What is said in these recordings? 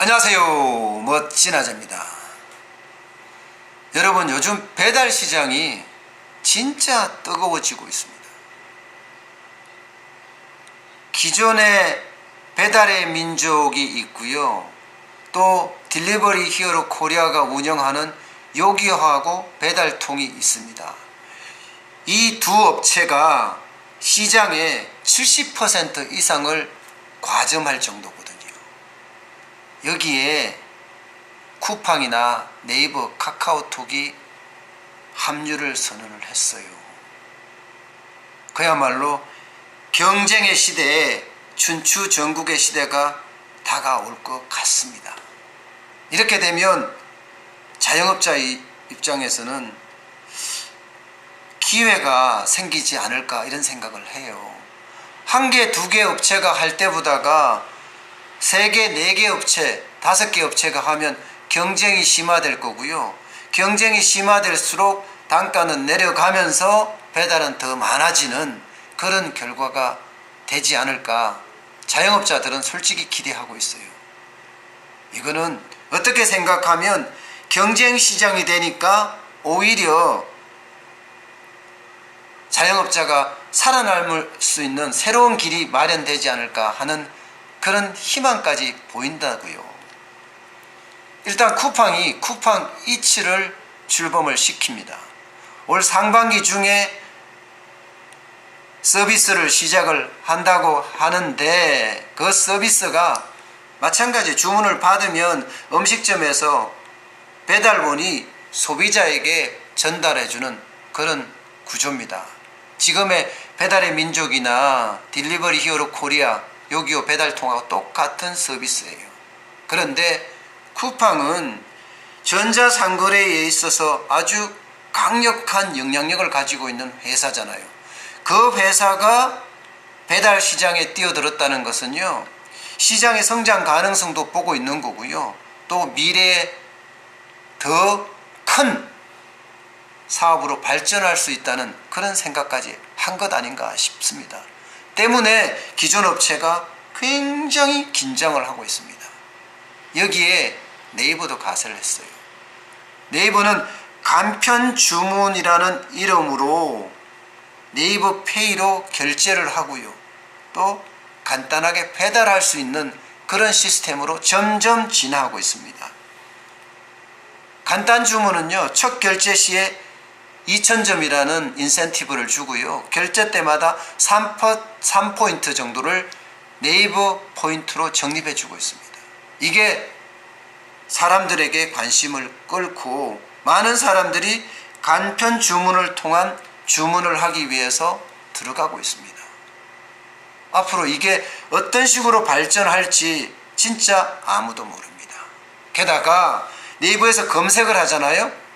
안녕하세요, 멋진 아재입니다. 여러분, 요즘 배달 시장이 진짜 뜨거워지고 있습니다. 기존에 배달의 민족이 있고요, 또 딜리버리 히어로 코리아가 운영하는 요기요하고 배달통이 있습니다. 이 두 업체가 시장의 70% 이상을 과점할 정도거든요. 여기에 쿠팡이나 네이버, 카카오톡이 합류를 선언을 했어요. 그야말로 경쟁의 시대에 춘추 전국의 시대가 다가올 것 같습니다. 이렇게 되면 자영업자 입장에서는 기회가 생기지 않을까 이런 생각을 해요. 한 개, 두 개 업체가 할 때보다가 3개, 4개 업체, 5개 업체가 하면 경쟁이 심화될 거고요. 경쟁이 심화될수록 단가는 내려가면서 배달은 더 많아지는 그런 결과가 되지 않을까 자영업자들은 솔직히 기대하고 있어요. 이거는 어떻게 생각하면 경쟁 시장이 되니까 오히려 자영업자가 살아남을 수 있는 새로운 길이 마련되지 않을까 하는 그런 희망까지 보인다고요. 일단 쿠팡이 쿠팡 이츠를 출범을 시킵니다. 올 상반기 중에 서비스를 시작을 한다고 하는데 그 서비스가 마찬가지 주문을 받으면 음식점에서 배달원이 소비자에게 전달해주는 그런 구조입니다. 지금의 배달의 민족이나 딜리버리 히어로 코리아, 요기요 배달통하고 똑같은 서비스예요. 그런데 쿠팡은 전자상거래에 있어서 아주 강력한 영향력을 가지고 있는 회사잖아요. 그 회사가 배달 시장에 뛰어들었다는 것은요, 시장의 성장 가능성도 보고 있는 거고요, 또 미래에 더 큰 사업으로 발전할 수 있다는 그런 생각까지 한 것 아닌가 싶습니다. 때문에 기존 업체가 굉장히 긴장을 하고 있습니다. 여기에 네이버도 가세를 했어요. 네이버는 간편 주문이라는 이름으로 네이버 페이로 결제를 하고요, 또 간단하게 배달할 수 있는 그런 시스템으로 점점 진화하고 있습니다. 간단 주문은요, 첫 결제 시에 2000점이라는 인센티브를 주고요, 결제 때마다 3포인트 정도를 네이버 포인트로 적립해 주고 있습니다. 이게 사람들에게 관심을 끌고 많은 사람들이 간편 주문을 통한 주문을 하기 위해서 들어가고 있습니다. 앞으로 이게 어떤 식으로 발전할지 진짜 아무도 모릅니다. 게다가 네이버에서 검색을 하잖아요.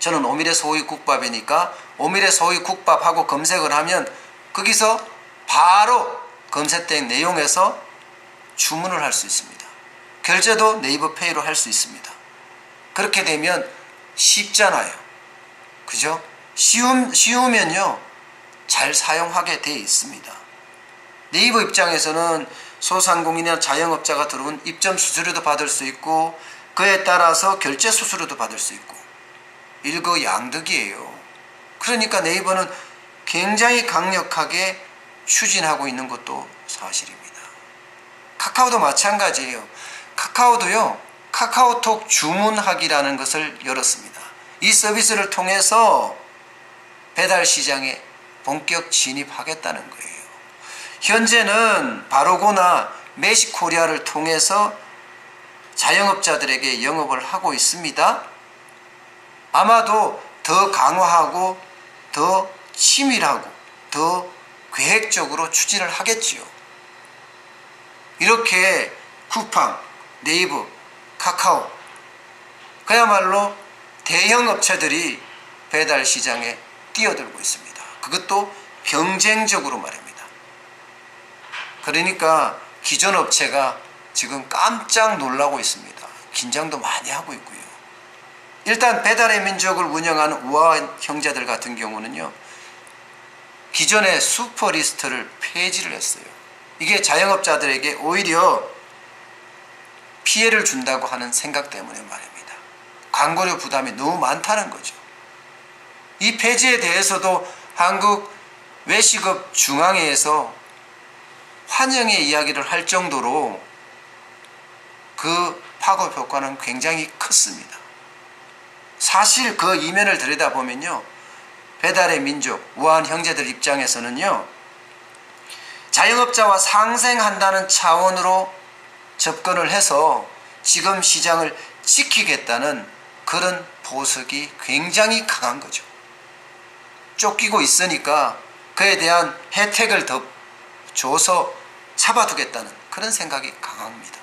저는 오미래 소위 국밥이니까 오미래 소위 국밥하고 검색을 하면 거기서 바로 검색된 내용에서 주문을 할 수 있습니다. 결제도 네이버 페이로 할 수 있습니다. 그렇게 되면 쉽잖아요. 그죠? 쉬우면요, 잘 사용하게 되어 있습니다. 네이버 입장에서는 소상공인이나 자영업자가 들어온 입점 수수료도 받을 수 있고, 그에 따라서 결제 수수료도 받을 수 있고, 일거양득이에요. 그러니까 네이버는 굉장히 강력하게 추진하고 있는 것도 사실입니다. 카카오도 마찬가지예요. 카카오도요, 카카오톡 주문하기라는 것을 열었습니다. 이 서비스를 통해서 배달 시장에 본격 진입하겠다는 거예요. 현재는 바로고나 메시코리아를 통해서 자영업자들에게 영업을 하고 있습니다. 아마도 더 강화하고 더 치밀하고 더 계획적으로 추진을 하겠지요. 이렇게 쿠팡, 네이버, 카카오, 그야말로 대형 업체들이 배달 시장에 뛰어들고 있습니다. 그것도 경쟁적으로 말입니다. 그러니까 기존 업체가 지금 깜짝 놀라고 있습니다. 긴장도 많이 하고 있고요. 일단 배달의 민족을 운영하는 우아 형제들 같은 경우는요, 기존의 슈퍼리스트를 폐지를 했어요. 이게 자영업자들에게 오히려 피해를 준다고 하는 생각 때문에 말입니다. 광고료 부담이 너무 많다는 거죠. 이 폐지에 대해서도 한국 외식업 중앙회에서 환영의 이야기를 할 정도로 그 파급 효과는 굉장히 컸습니다. 사실 그 이면을 들여다보면요, 배달의 민족, 우한 형제들 입장에서는요, 자영업자와 상생한다는 차원으로 접근을 해서 지금 시장을 지키겠다는 그런 보석이 굉장히 강한 거죠. 쫓기고 있으니까 그에 대한 혜택을 더 줘서 잡아두겠다는 그런 생각이 강합니다.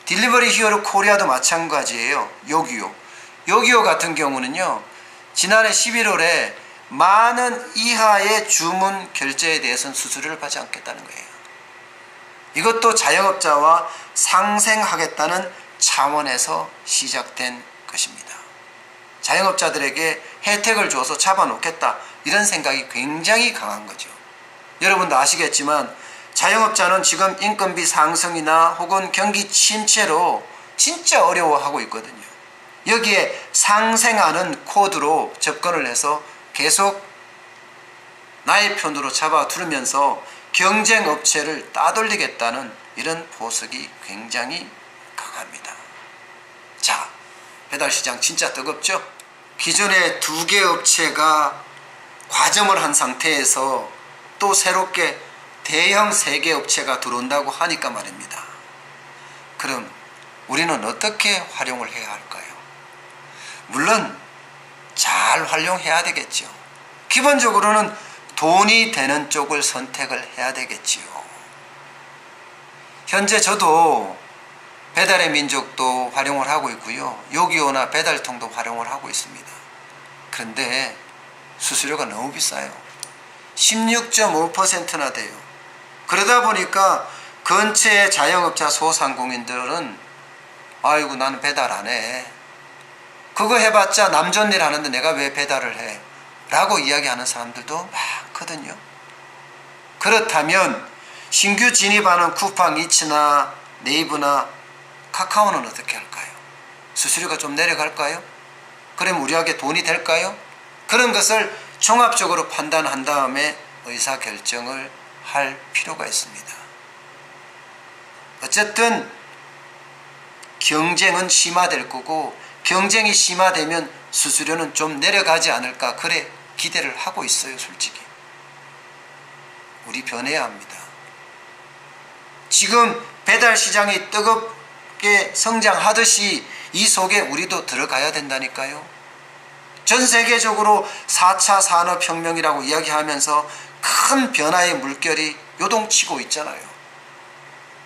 딜리버리 히어로 코리아도 마찬가지예요. 요기요 같은 경우는요, 지난해 11월에 만원 이하의 주문 결제에 대해서는 수수료를 받지 않겠다는 거예요. 이것도 자영업자와 상생하겠다는 차원에서 시작된 것입니다. 자영업자들에게 혜택을 줘서 잡아놓겠다, 이런 생각이 굉장히 강한 거죠. 여러분도 아시겠지만 자영업자는 지금 인건비 상승이나 혹은 경기 침체로 진짜 어려워하고 있거든요. 여기에 상생하는 코드로 접근을 해서 계속 나의 편으로 잡아두면서 경쟁 업체를 따돌리겠다는 이런 보석이 굉장히 강합니다. 자, 배달시장 진짜 뜨겁죠? 기존에 2개 업체가 과점을 한 상태에서 또 새롭게 대형 3개 업체가 들어온다고 하니까 말입니다. 그럼 우리는 어떻게 활용을 해야 할까요? 물론 잘 활용해야 되겠죠. 기본적으로는 돈이 되는 쪽을 선택을 해야 되겠지요. 현재 저도 배달의 민족도 활용을 하고 있고요, 요기요나 배달통도 활용을 하고 있습니다. 그런데 수수료가 너무 비싸요. 16.5%나 돼요. 그러다 보니까 근처의 자영업자 소상공인들은 아이고 나는 배달 안 해, 그거 해봤자 남 좋은 일 하는데 내가 왜 배달을 해? 라고 이야기하는 사람들도 많거든요. 그렇다면 신규 진입하는 쿠팡이츠나 네이버나 카카오는 어떻게 할까요? 수수료가 좀 내려갈까요? 그럼 우리에게 돈이 될까요? 그런 것을 종합적으로 판단한 다음에 의사결정을 할 필요가 있습니다. 어쨌든 경쟁은 심화될 거고, 경쟁이 심화되면 수수료는 좀 내려가지 않을까, 그래 기대를 하고 있어요. 솔직히 우리 변해야 합니다. 지금 배달시장이 뜨겁게 성장하듯이 이 속에 우리도 들어가야 된다니까요. 전 세계적으로 4차 산업혁명이라고 이야기하면서 큰 변화의 물결이 요동치고 있잖아요.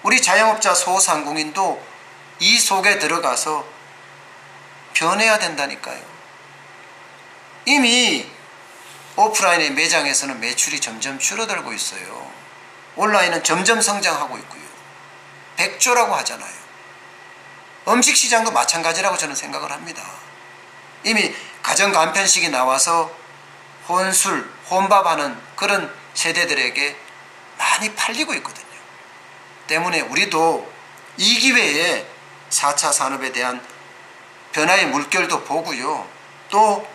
우리 자영업자 소상공인도 이 속에 들어가서 변해야 된다니까요. 이미 오프라인의 매장에서는 매출이 점점 줄어들고 있어요. 온라인은 점점 성장하고 있고요. 백조라고 하잖아요. 음식시장도 마찬가지라고 저는 생각을 합니다. 이미 가정간편식이 나와서 혼술, 혼밥하는 그런 세대들에게 많이 팔리고 있거든요. 때문에 우리도 이 기회에 4차 산업에 대한 변화의 물결도 보고요, 또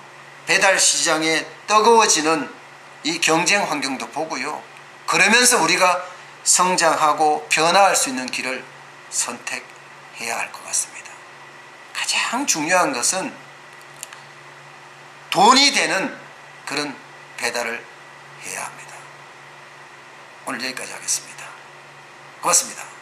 배달시장에 뜨거워지는 이 경쟁 환경도 보고요, 그러면서 우리가 성장하고 변화할 수 있는 길을 선택해야 할 것 같습니다. 가장 중요한 것은 돈이 되는 그런 배달을 해야 합니다. 오늘 여기까지 하겠습니다. 고맙습니다.